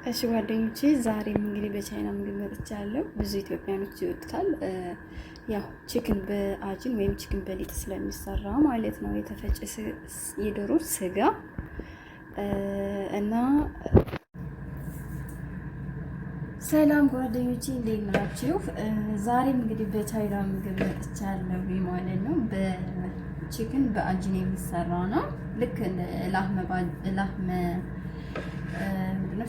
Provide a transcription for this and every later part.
እሺ ጓደኞቼ ዛሬም እንግዲህ በቻይና ምግብ መጥቻለሁ። ብዙ ኢትዮጵያኖች ይወዱታል። ያው ቺክን በአጅን ወይም ቺክን በሊጥ ስለሚሰራ ማለት ነው። የተፈጨ የዶሮ ስጋ እና ሰላም ጓደኞቼ እንዴት ናችሁ? ዛሬም እንግዲህ በቻይና ምግብ መጥቻለሁ ማለት ነው። በቺክን በአጅን የሚሰራ ነው። ልክ ላህመ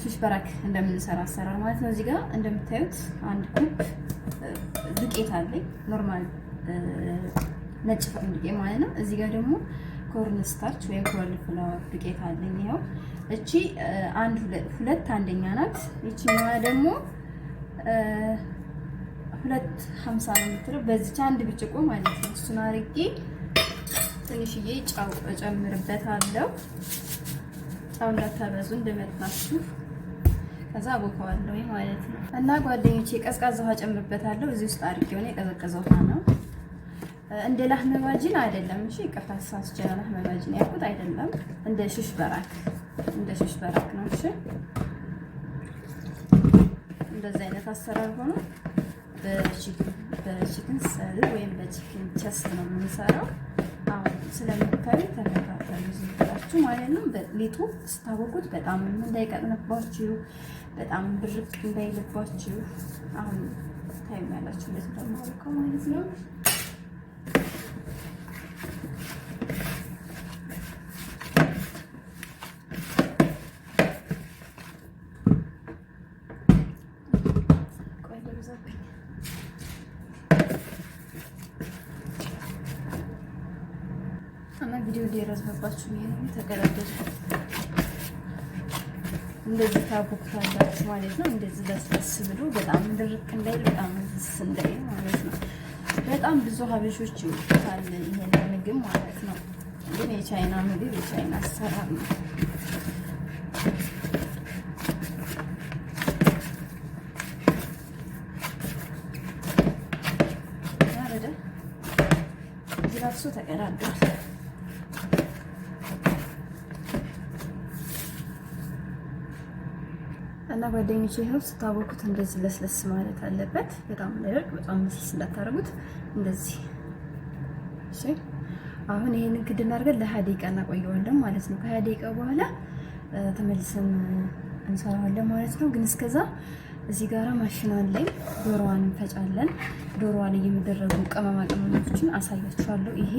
ፊሽ በራክ እንደምንሰራ አሰራር ማለት ነው። እዚህ ጋር እንደምታዩት አንድ ኩብ ዱቄት አለኝ፣ ኖርማል ነጭ ዱቄት ማለት ነው። እዚህ ጋር ደግሞ ኮርን ስታርች ወይም ኮርን ፍላወር ዱቄት አለኝ። ይኸው እቺ ሁለት አንደኛ ናት። እቺኛዋ ደግሞ 250 ነው የምትለው። በዚች አንድ ብርጭቆ ማለት ነው። እሱን አድርጌ ትንሽዬ ጨው እጨምርበታለሁ። ጨው እንዳታበዙ እንደመጣችሁ። ከዛ አቦካዋለሁ ማለት ነው። እና ጓደኞቼ ቀዝቃዛ ውሃ ጨምርበታለሁ። እዚህ ውስጥ አድርጌው ነው የቀዘቀዘ ውሃ ነው። እንደ ላህመ ባጂን አይደለም። እሺ ይቅርታ ተሳስቼ ነው። ላህመ ባጂን ያልኩት አይደለም። እንደ ሽሽ በራክ ነው። እሺ እንደዚህ አይነት አሰራር ሆኖ በቺክን ሰል ወይም በቺክን ቸስት ነው የምንሰራው። አሁን ስለምታዩ ተከታተሉ ዝምብላችሁ ማለት ነው። በሊጡ ስታወቁት በጣም እንዳይቀጥንባችሁ፣ በጣም ብርቅ እንዳይልባችሁ አሁን ታዩኛላችሁ እንደዚህ እንደማወቀው ማለት ነው። እና ቪዲዮ እንዲረዝምባችሁ ነው ተቀላቀሉ። እንደዚህ ታቦክታላችሁ ማለት ነው። እንደዚህ ለስለስ ብሎ በጣም ድርቅ እንዳይል፣ በጣም ዝስ እንዳይል ማለት ነው። በጣም ብዙ ሀበሾች ይወዱታል ይሄን ምግብ ማለት ነው። ግን የቻይና ምግብ የቻይና አሰራር ነው። ያረደ ጅራሱ ተቀላቀሉ። እና ጓደኞቼ ይኸው ስታቦኩት እንደዚህ ለስለስ ማለት አለበት። በጣም ደረቅ፣ በጣም ለስለስ እንዳታረጉት እንደዚህ። እሺ አሁን ይሄንን ክድና አድርገን ለ20 ደቂቃ እናቆየዋለን ማለት ነው። ከ20 ደቂቃ በኋላ ተመልሰን እንሰራዋለን ማለት ነው። ግን እስከዛ እዚህ ጋራ ማሽን አለኝ። ዶሮዋን እንፈጫለን። ዶሮዋ ላይ የሚደረጉ ቅመማ ቅመሞችን አሳያችኋለሁ። ይሄ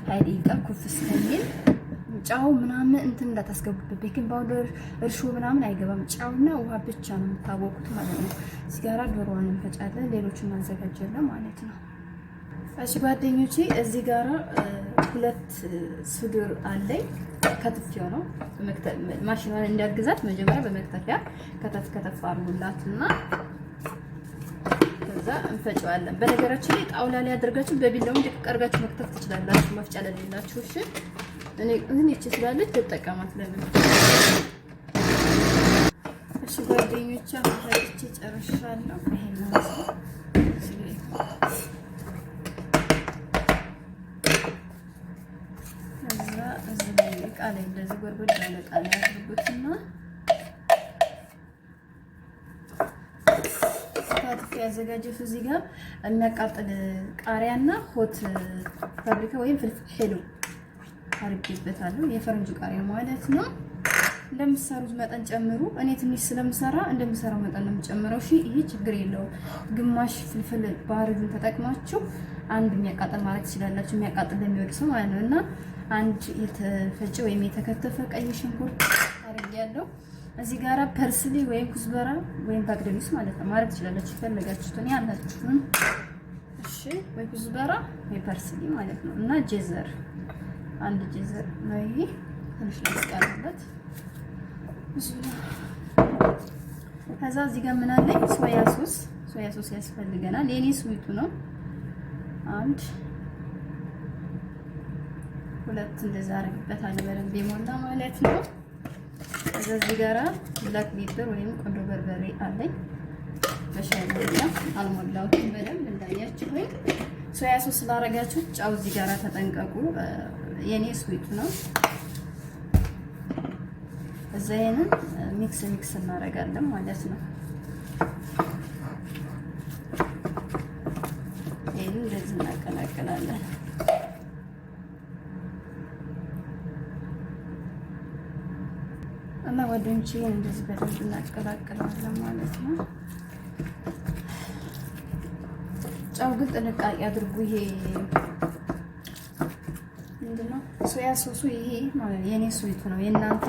20 ደቂቃ ኩፍ እስከሚል ጫው ምናምን እንትን እንዳታስገቡበት። ቤኪንግ ፓውደር፣ እርሾ ምናምን አይገባም። ጫውና ውሃ ብቻ ነው የምታወቁት ማለት ነው። እዚህ ጋራ ዶሮዋን እንፈጫለን፣ ሌሎችን እናዘጋጃለን ማለት ነው። እሺ ጓደኞቼ እዚህ ጋራ 2 ስዱር አለኝ። ከትፌው ነው ማሽኗን እንዲያግዛት መጀመሪያ በመክተፊያ ከተፍ አድርጉላትና ከዛ እንፈጨዋለን። በነገራችን ላይ ጣውላ ላይ አድርጋችሁ በቢላው እንድቅ አድርጋችሁ መክተፍ ትችላላችሁ፣ መፍጫ ለሌላችሁ። እሺ እኔ እቺ ስላለች ተጠቀማት ለምን። እሺ ጓደኞቼ አሁን ፈጭቼ ጨርሻለሁ። ይሄን ነው እዛ እዚህ ላይ ዕቃ ላይ እንደዚህ ጎርጎድ ያለ ዕቃ ላይ አድርጉትና ታጥፊ ያዘጋጀሁት እዚህ ጋር የሚያቃጥል ቃሪያና ሆት ፋብሪካ ወይም ፍልፍል ሄሎ አርጌበታለሁ። የፈረንጅ ቃሪያ ማለት ነው። እንደምትሰሩት መጠን ጨምሩ። እኔ ትንሽ ስለምሰራ እንደምሰራው መጠን ነው የምጨምረው። እሺ ይሄ ችግር የለውም። ግማሽ ፍልፍል ባሪውን ተጠቅማችሁ አንድ የሚያቃጥል ማለት ትችላላችሁ፣ የሚያቃጥል ለሚወድ ሰው ማለት ነው። እና አንድ የተፈጨ ወይም የተከተፈ ቀይ ሽንኩርት አርጌያለሁ። እዚህ ጋራ ፐርስሊ ወይም ኩዝበራ ወይም ባግደሚስ ማለት ነው ማድረግ ትችላላችሁ፣ ፈለጋችሁትን ያላችሁን። እሺ ወይ ኩዝበራ ወይ ፐርስሊ ማለት ነው። እና ጄዘር አንድ ጄዘር ነው ይሄ ትንሽ ላስቀርበት። ከዛ እዚህ ጋር ምን አለኝ? ሶያ ሶስ ያስፈልገናል። የኔ ስዊቱ ነው። 1 2 እንደዛ አድርግበታለሁ በደንብ የሞላ ማለት ነው። ከዛ እዚህ ጋራ ብላክ ፔፐር ወይም ቆንጆ በርበሬ አለኝ። በሻይ ማንኪያ አልሞላሁትም በደንብ እንዳያችሁኝ። ሶያ ሶስ ስላደረጋችሁ ጫው እዚህ ጋራ ተጠንቀቁ። የኔ ስዊቱ ነው። እዛ ይሄንን ሚክስ እናደርጋለን ማለት ነው። ይሄን እንደዚህ እናቀላቅላለን። እና ጓደኞቼ እንደዚህ በደንብ እናቀላቅለዋለን ማለት ነው። ጨው ግን ጥንቃቄ አድርጉ። ይሄ ምንድነው ሶያ ሶሱ ይሄ ማለት የኔ ስዊቱ ነው። የእናንተ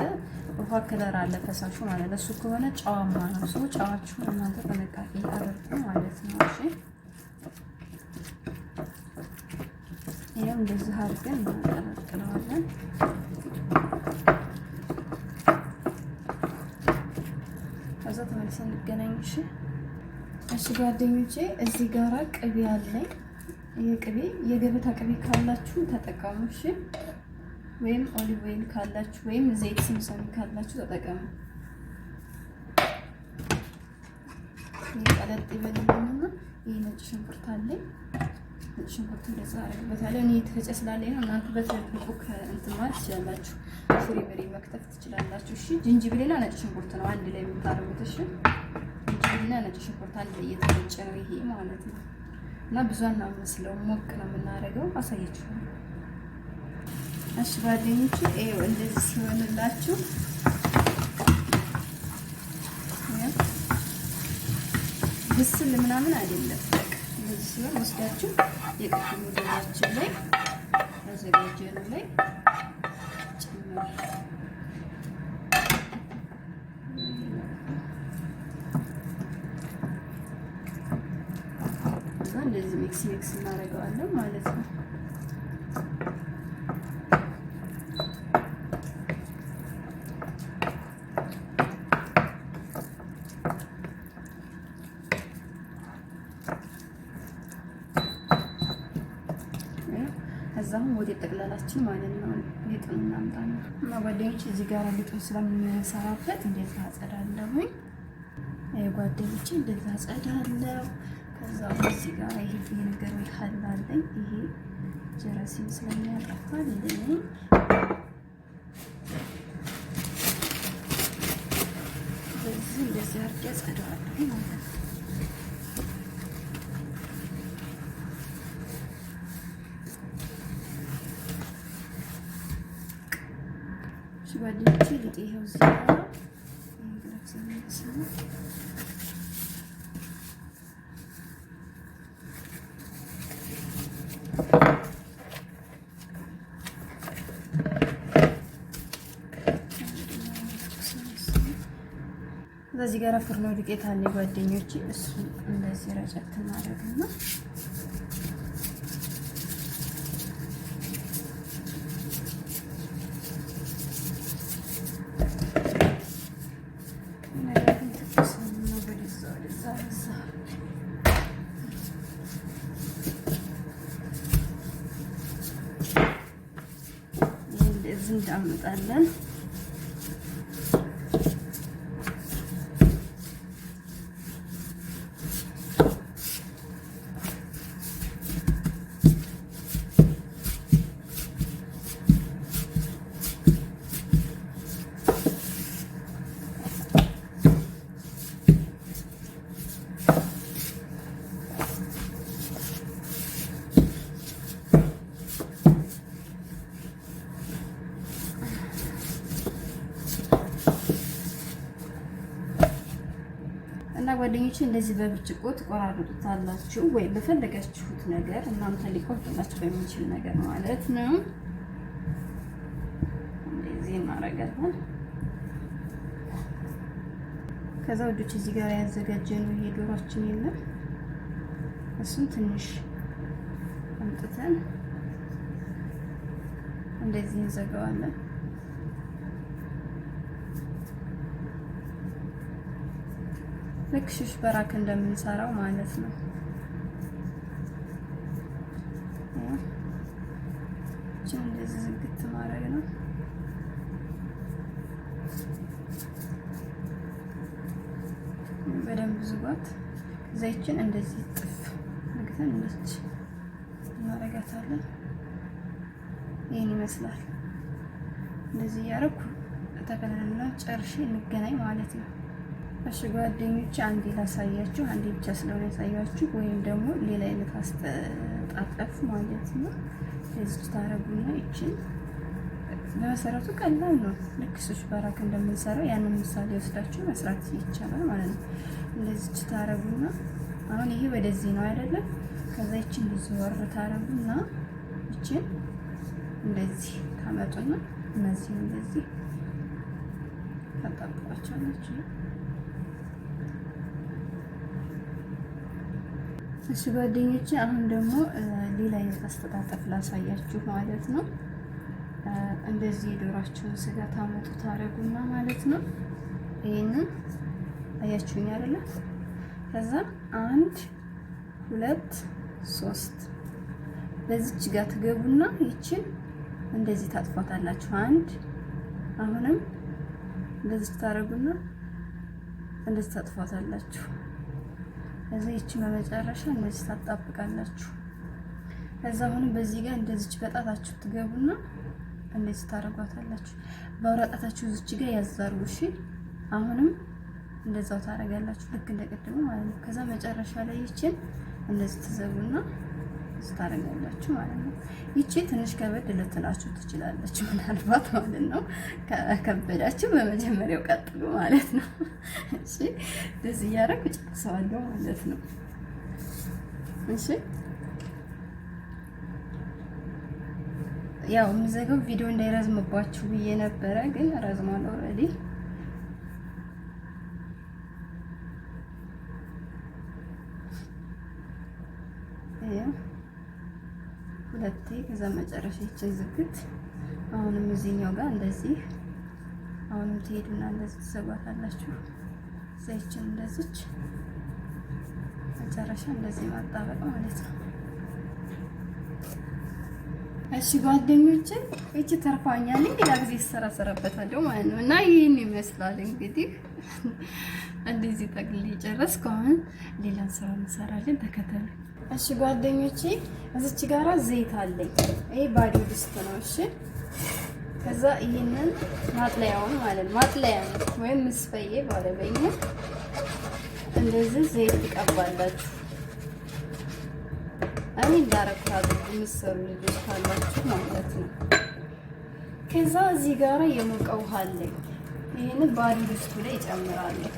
ውሃ ከለር አለ ፈሳሹ ማለት እሱ ከሆነ ጨዋማ ነው። ሰው ጨዋችሁን እናንተ ጥንቃቄ አድርጉ ማለት ነው። እሺ ይሄው እንደዚህ አድርገን እናቀላቅለዋለን። ከዛ ተመልሰን እንገናኝ። እሺ ጓደኞቼ እዚህ ጋራ ቅቤ አለኝ። ይሄ ቅቤ የገበታ ቅቤ ካላችሁ ተጠቀሙ። እሺ ወይም ኦሊቭ ኦይል ካላችሁ ወይም ዘይት ስምሰም ካላችሁ ተጠቀሙ። ይሄ ቀለጥ ይበልልኝና ይሄ ነጭ ሽንኩርት አለኝ። ነጭ ሽንኩርት እንደዛ አረግበታለሁ። እኔ የተፈጨ ስላለኝ ነው። እናንተ በትልቁ እንትን ማለት ትችላላችሁ። ፍሪበሪ መክተፍ ትችላላችሁ። እሺ ጅንጅብልና ነጭ ሽንኩርት ነው አንድ ላይ የምታረጉት። እሺ ጅንጅብልና ነጭ ሽንኩርት አንድ ላይ እየተፈጨ ነው ይሄ ማለት ነው። እና ብዙ አናመስለው ሞቅ ነው የምናደርገው። አሳያችኋለሁ። እሺ ጓደኞቼ ይኸው እንደዚህ ሲሆንላችሁ ብስል ምናምን አይደለም። እንደዚህ ሲሆን ወስዳችሁ የቅድሙ ዶሮአችን ላይ ያዘጋጀነው ላይ ጨምሩ። እንደዚህ ሚክስ እናደርገዋለን ማለት ነው። ከዛም ወደ ጠቅላላችን ማለት ነው ሊጡን እናምጣና እና ጓደኞቼ እዚህ ጋር ሊጡን ስለምንሰራበት እንደዛ አጸዳለሁኝ። ጓደኞቼ እንደዛ አጸዳለሁ። ከዛ እዚህ ጋር ይሄ ነገር ይሐላለኝ። ይሄ ጀራሲም ስለሚያጠፋልኝ በዚህ እንደዚህ አድርጌ አጸዳዋለሁ ማለት ነው። ጓደኞቼ ሊጤ ይኸው እዚህ ጋር በዚህ ጋር ፍርኖ ዱቄት አለ ጓደኞቼ። እሱ እንደዚህ ረጨት ማድረግና እንደዚህ እንዳመጣለን። እና ጓደኞቼ እንደዚህ በብርጭቆ ትቆራርጡታላችሁ ወይ በፈለጋችሁት ነገር እናንተ ሊቆርጥላችሁ በሚችል ነገር ማለት ነው። እንደዚህ እናደርጋለን። ከዛ ወዶች እዚህ ጋር ያዘጋጀነው ይሄ ዶሮአችን የለም እሱን ትንሽ አምጥተን እንደዚህ እንዘጋዋለን። ልክ ሽሽ በራክ እንደምንሰራው ማለት ነው። እንደዚህ ዝግት ማድረግ ነው። በደንብ ዝጓት። ዘይችን እንደዚህ ጥፍ አድርገን እንደዚህ እናረጋታለን። ይሄን ይመስላል። እንደዚህ ያረኩ ተከለልና ጨርሼ እንገናኝ ማለት ነው። እሺ ጓደኞቼ አንዴ ላሳያችሁ፣ አንዴ ብቻ ስለሆነ ያሳያችሁ፣ ወይም ደግሞ ሌላ አይነት አስጣጣፍ ማለት ነው። እዚህ ታረጉና ይችን በመሰረቱ ቀላል ነው። ልክ ሱሽ በራክ እንደምንሰራው ያንን ምሳሌ ወስዳችሁ መስራት ይቻላል ማለት ነው። እንደዚህ ታረጉና አሁን ይሄ ወደዚህ ነው አይደለም? ከዛ ይችን እንደዚህ ወር ታረጉና ይችን እንደዚህ ታመጡና እነዚህ እንደዚህ ታጣብቋቸዋላችሁ። እሺ ጓደኞቼ አሁን ደግሞ ሌላ አይነት አስተጣጠፍ ላሳያችሁ ማለት ነው። እንደዚህ የዶሯችሁን ስጋ ታመጡ ታረጉና ማለት ነው። ይሄንን አያችሁኝ አይደለ? ከዛ 1 2 3 በዚች ጋር ትገቡና ይችን እንደዚህ ታጥፏታላችሁ። አሁንም እንደዚህ ታረጉና እንደዚህ ታጥፏታላችሁ። ከዛ ይችን በመጨረሻ እንደዚህ ታጣብቃላችሁ። ከዛ አሁንም በዚህ ጋር እንደዚች በጣታችሁ ትገቡና እንደዚህ ታረጓታላችሁ። በአውራጣታችሁ እዚች ጋር ያዛርጉ። እሺ አሁንም እንደዛው ታረጋላችሁ ልክ እንደቀደሙ ማለት ነው። ከዛ መጨረሻ ላይ ይችን እንደዚህ ትዘጉና ታረጋላችሁ ማለት ነው። ይቺ ትንሽ ከበድ ልትላችሁ ትችላለች ምናልባት ማለት ነው። ከከበዳችሁ በመጀመሪያው ቀጥሉ ማለት ነው። እሺ እንደዚህ እያደረኩ ጨርሰዋለሁ ማለት ነው። እሺ ያው የምዘጋው ቪዲዮ እንዳይረዝምባችሁ ብዬ ነበረ፣ ግን ረዝሟል ኦልሬዲ። ሁለቴ ከዛ መጨረሻ ይችን ዝግት። አሁንም እዚህኛው ጋር እንደዚህ አሁንም ትሄዱና እንደዚህ ትዘጓታላችሁ። ዘይችን እንደዚች መጨረሻ እንደዚህ ማጣበቅ ማለት ነው። እሺ ጓደኞቼ እቺ ተርፋኛለኝ፣ ሌላ ጊዜ እሰራበታለሁ ማለት ነው። እና ይሄን ይመስላል እንግዲህ እንደዚህ ጠቅልዬ ጨረስኩ። አሁን ሌላን ስራ እንሰራለን፣ ተከተሉ። እሺ ጓደኞቼ እዚች ጋራ ዘይት አለኝ። ይሄ ባዶ ድስት ነው። እሺ ከዛ ይሄንን ማጥለያውን ማለት ማጥለያ ወይም ምስፈዬ ባለበኛ እንደዚህ ዘይት ትቀባላችሁ። እኔ እንዳረኩት የምትሰሩ ልጆች ካላችሁ ማለት ነው። ከዛ እዚህ ጋራ የሞቀ ውሃ አለኝ። ይሄንን ባዶ ድስቱ ላይ እጨምራለሁ።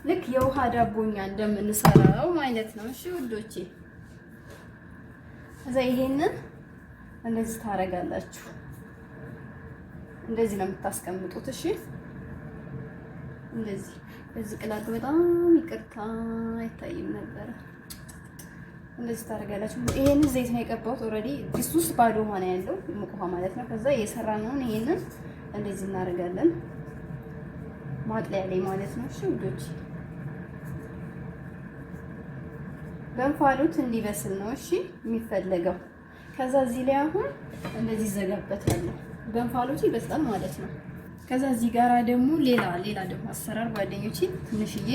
ልክ የውሃ ዳቦኛ እንደምንሰራው ማለት ነው። እሺ ውዶቼ ከዛ ይሄንን እንደዚህ ታረጋላችሁ። እንደዚህ ነው የምታስቀምጡት። እሺ እንደዚህ እዚህ ቅላቱ በጣም ይቅርታ አይታይም ነበር። እንደዚህ ታደርጋላችሁ። ይሄንን ዘይት ነው የቀባሁት ኦልሬዲ ድስት ውስጥ ባዶ ውሃ ነው ያለው፣ ሙቅ ውሃ ማለት ነው። ከዛ የሰራነውን ይሄንን እንደዚህ እናደርጋለን ማጥለያ ላይ ማለት ነው። እሺ ውዶች በእንፋሎት እንዲበስል ነው እሺ የሚፈለገው። ከዛ እዚህ ላይ አሁን እንደዚህ ዘጋበታለሁ። በእንፋሎቱ ይበስላል ማለት ነው። ከዛ እዚህ ጋራ ደግሞ ሌላ ደግሞ አሰራር ጓደኞቼ፣ ትንሽዬ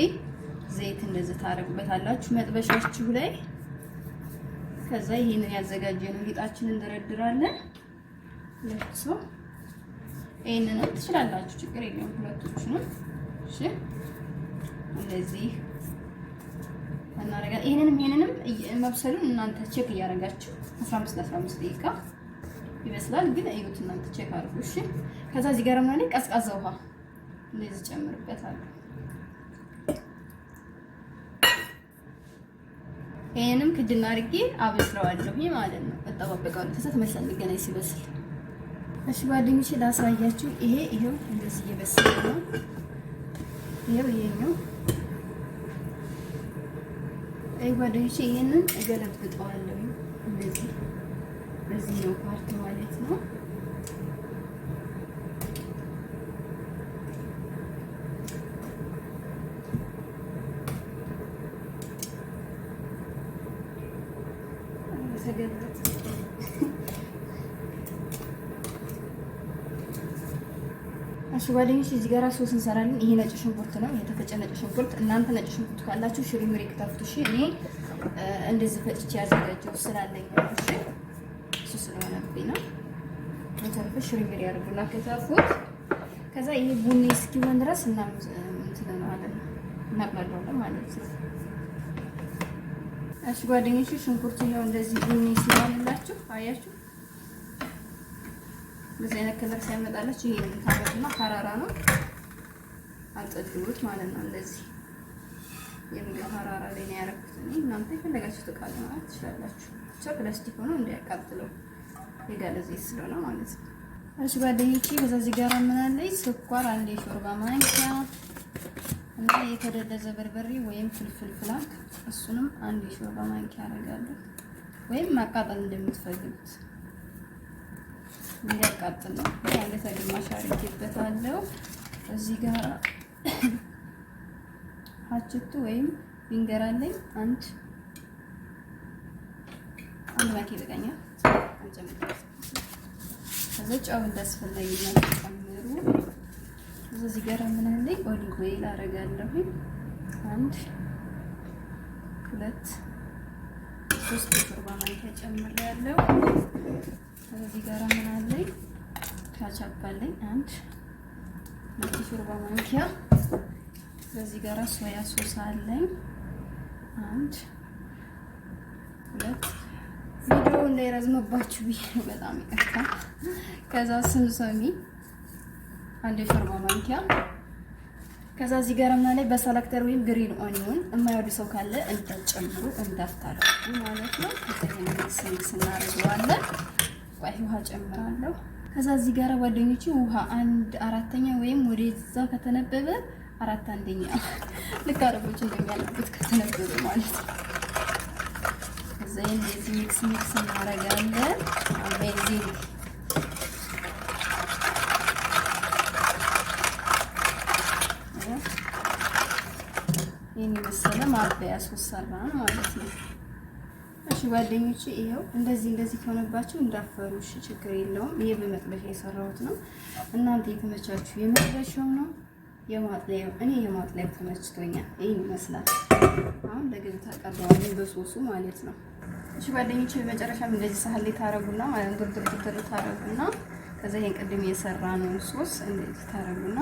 ዘይት እንደዚህ ታረጉበታላችሁ መጥበሻችሁ ላይ። ከዛ ይሄንን ያዘጋጀነው ሊጣችንን እንደረድራለን። ለብሶ ይሄንን ትችላላችሁ፣ ችግር የለውም ሁለቶቹ ነው። እሺ እንደዚህ እናረጋለን። ይሄንንም መብሰሉን እናንተ ቼክ እያደረጋችሁ 15 ደቂቃ ይበስላል። ግን እዩት እናንተ ቼክ አድርጉ እሺ። ከዛ እዚህ ጋር ማለት ቀዝቃዛ ውሃ እንደዚህ ጨምርበታለሁ። ይሄንም ክድና አድርጌ አበስለዋለሁ ማለት ነው። እጠባበቃለሁ። ከዛ ተመልሰን እንገናኝ ሲበስል። እሺ ጓደኞቼ ላሳያችሁ። ይሄው እንደዚህ እየበሰለ ነው። ይሄኛው ጓደኞቼ ይሄንን እገለብጠዋለሁ እንደዚህ በዚህ ነው ፓርት ማለት ነው። እሺ ጓደኞቼ እዚህ ጋር ሶስ እንሰራለን። ይሄ ነጭ ሽንኩርት ነው፣ የተፈጨ ነጭ ሽንኩርት። እናንተ ነጭ ሽንኩርት ካላችሁ ሽሪ ምሪ ከተፍቱ። እሺ እኔ እንደዚህ ፈጭቼ ያዘጋጀው ስላለኝ ነው። እሺ እሱ ስለሆነብኝ ነው። በተረፈ ሽሪሚር ያደርጉና ከተፉት። ከዛ ይሄ ቡኒ እስኪሆን ድረስ እናምጥለናለን እናቅላለዋለን ማለት ነው። እሺ ጓደኞቼ ሽንኩርት ነው እንደዚህ ቡኒ ሲሆንላችሁ አያችሁ፣ በዚህ አይነት ከለር ሲያመጣላችሁ ይሄ ታረቁና ሐራራ ነው አጥልሉት ማለት ነው። እንደዚህ የምግብ ሐራራ ላይ ነው ያደረኩት እኔ። እናንተ የፈለጋችሁት ዕቃ ማለት ትችላላችሁ። ብቻ ፕላስቲክ ሆኖ እንዳያቃጥለው የጋለ ዘይት ስለሆነ ማለት ነው። እሺ ጓደኞቼ ከዛ እዚህ ጋር ምን አለኝ? ስኳር አንድ የሾርባ ማንኪያ እና የተደለዘ በርበሬ ወይም ፍልፍል ፍላክ እሱንም አንድ የሾርባ ማንኪያ አደርጋለሁ። ወይም ማቃጠል እንደምትፈልጉት እንዲያቃጥል ነው። አንድ ተግማሽ አድርጌበታለሁ። እዚህ ጋር ሀችቱ ወይም ፊንገር አለኝ አንድ ማንኪያ ይበቃኛል። ከዛ ጨው እንዳስፈላጊነት ጨምሩ። እዚህ ጋር ምን አለኝ? ኦሊቭ ኦይል አደርጋለሁ። 1 2 3 ሾርባ ማንኪያ ጨምሬያለሁ። እዚህ ጋር ምን አለኝ? ካቻፕ አለኝ 1 ሾርባ ማንኪያ። እዚህ ጋር ሶያ ሶስ አለኝ 1 2 ቪዲዮ እንዳይረዝምባችሁ ብዬ በጣም ይቅርታ። ከዛ ስምሰሚ አንድ የሾርባ ማንኪያ። ከዛ እዚህ ጋር ምን ላይ በሰላክተር ወይም ግሪን ኦኒዮን የማይወድ ሰው ካለ እንዳትጨምሩ እንዳታረጉ ማለት ነው። ሚክስ እናደርገዋለን። ቆይ ውሃ ጨምራለሁ። ከዛ እዚህ ጋር ጓደኞቼ ውሃ 1/4 ወይም ወደዛ ከተነበበ 4/1 ልክ አረቦች እንደሚያነቡት ከተነበበ ማለት ነው። ዘይን እንደዚህ ሚክስ እናደርጋለን። አሜዚንግ ይሄን መሰለ ማባያ ሶስ ሰራን ማለት ነው። እሺ ጓደኞቼ ይሄው እንደዚህ ከሆነባችሁ እንዳፈሩ እሺ፣ ችግር የለውም። ይሄ በመጥበሻ የሰራሁት ነው። እናንተ የተመቻችሁ የመጥበሻው ነው የማጥለያው። እኔ የማጥለያው ተመችቶኛል። ይሄን ይመስላል። አሁን ለገበታ ቀርበዋል በሶሱ ማለት ነው። እሺ ጓደኞቼ በመጨረሻም እንደዚህ ሳህን ላይ ታረጉና ማለት ድርድር ታረጉና ከዛ ይሄን ቅድም የሰራነው ሶስ እንደዚህ ታረጉና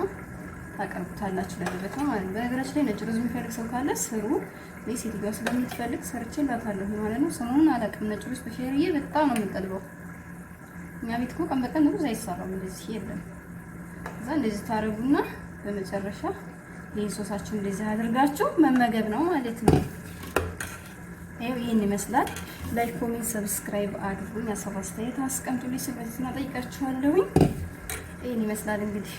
ታቀርቡታላችሁ ለገበታ ማለት ነው። በነገራችን ላይ ነጭ ሩዝ የሚፈልግ ሰው ካለ ስሩ። እኔ ሴትዮዋ ስለምትፈልግ ሰርቼላታለሁ ማለት ነው። ሰሞኑን አላውቅም፣ ነጭ ሩዝ በሸርዬ በጣም ነው የምንጠልበው። እኛ ቤት እኮ ቀን በቀን ሩዝ አይሰራም፣ እንደዚህ የለም። ከዛ እንደዚህ ታረጉና በመጨረሻ ይሄን ሶሳችሁ እንደዚህ አድርጋችሁ መመገብ ነው ማለት ነው። ይሄው ይሄን ይመስላል። ላይክ፣ ኮሜንት፣ ሰብስክራይብ አድርጉኝ። ሀሳብ አስተያየት አስቀምጡልኝ። ስለዚህ ጠይቃችኋለሁኝ። ይሄን ይመስላል እንግዲህ